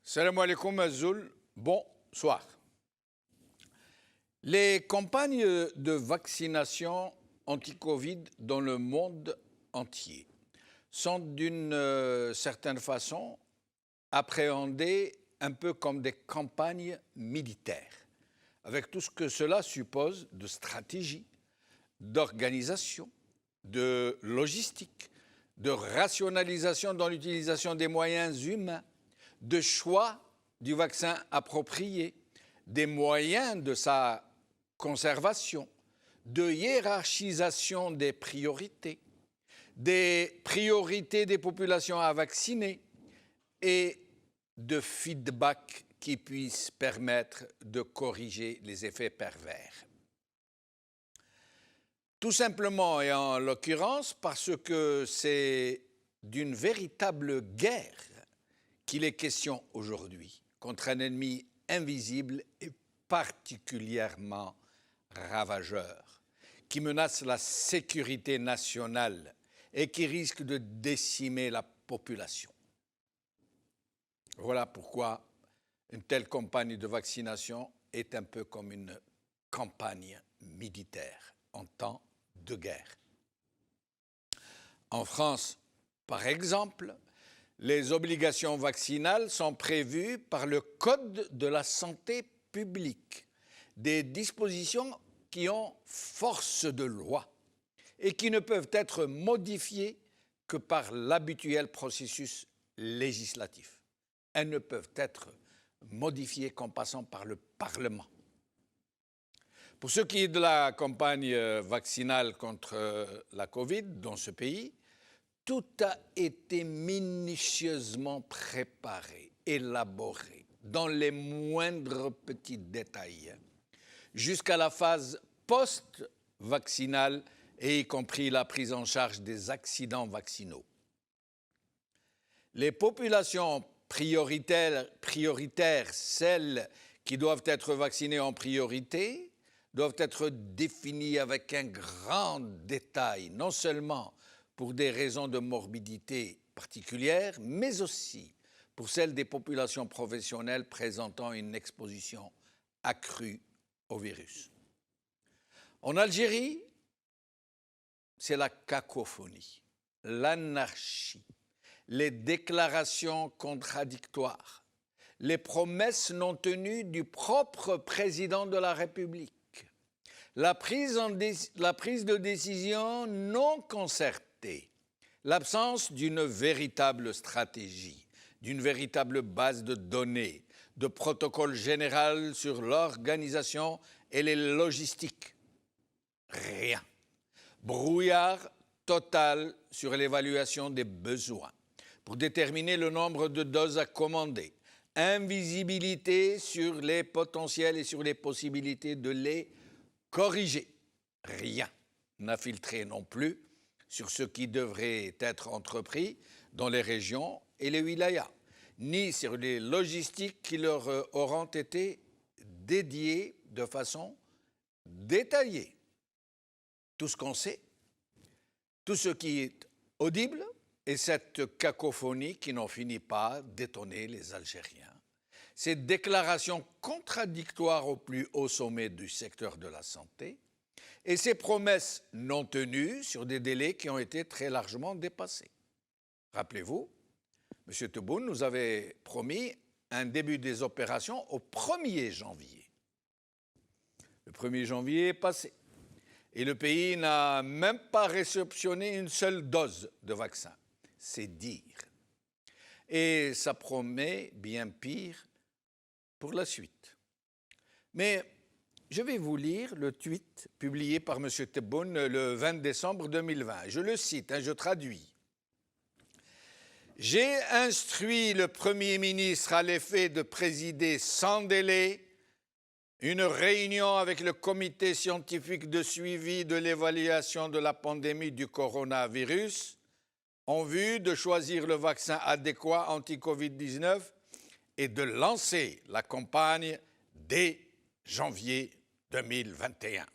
Salam alaikum Azul, bonsoir. Les campagnes de vaccination anti-Covid dans le monde entier sont d'une certaine façon appréhendées un peu comme des campagnes militaires, avec tout ce que cela suppose de stratégie, d'organisation, de logistique, de rationalisation dans l'utilisation des moyens humains, de choix du vaccin approprié, des moyens de sa conservation, de hiérarchisation des priorités des populations à vacciner et de feedback qui puisse permettre de corriger les effets pervers. Tout simplement et en l'occurrence parce que c'est d'une véritable guerre qu'il est question aujourd'hui contre un ennemi invisible et particulièrement ravageur, qui menace la sécurité nationale et qui risque de décimer la population. Voilà pourquoi une telle campagne de vaccination est un peu comme une campagne militaire en temps de guerre. En France, par exemple, les obligations vaccinales sont prévues par le Code de la santé publique, des dispositions qui ont force de loi et qui ne peuvent être modifiées que par l'habituel processus législatif. Elles ne peuvent être modifiées qu'en passant par le Parlement. Pour ce qui est de la campagne vaccinale contre la Covid dans ce pays, tout a été minutieusement préparé, élaboré, dans les moindres petits détails, jusqu'à la phase post-vaccinale et y compris la prise en charge des accidents vaccinaux. Les populations prioritaires, celles qui doivent être vaccinées en priorité, doivent être définies avec un grand détail, non seulement pour des raisons de morbidité particulières, mais aussi pour celles des populations professionnelles présentant une exposition accrue au virus. En Algérie, c'est la cacophonie, l'anarchie, les déclarations contradictoires, les promesses non tenues du propre président de la République, la prise de décision non concertée, l'absence d'une véritable stratégie, d'une véritable base de données, de protocole général sur l'organisation et les logistiques. Rien. Brouillard total sur l'évaluation des besoins pour déterminer le nombre de doses à commander. Invisibilité sur les potentiels et sur les possibilités de les corriger. Rien n'a filtré non plus sur ce qui devrait être entrepris dans les régions et les wilayas, ni sur les logistiques qui leur auront été dédiées de façon détaillée. Tout ce qu'on sait, tout ce qui est audible, et cette cacophonie qui n'en finit pas d'étonner les Algériens. Ces déclarations contradictoires au plus haut sommet du secteur de la santé et ces promesses non tenues sur des délais qui ont été très largement dépassés. Rappelez-vous, M. Tebboune nous avait promis un début des opérations au 1er janvier. Le 1er janvier est passé et le pays n'a même pas réceptionné une seule dose de vaccin. C'est dire. Et ça promet bien pire pour la suite. Mais je vais vous lire le tweet publié par M. Tebboune le 20 décembre 2020. Je le cite, je traduis. « J'ai instruit le Premier ministre à l'effet de présider sans délai une réunion avec le comité scientifique de suivi de l'évaluation de la pandémie du coronavirus en vue de choisir le vaccin adéquat anti-Covid-19 et de lancer la campagne dès janvier 2021.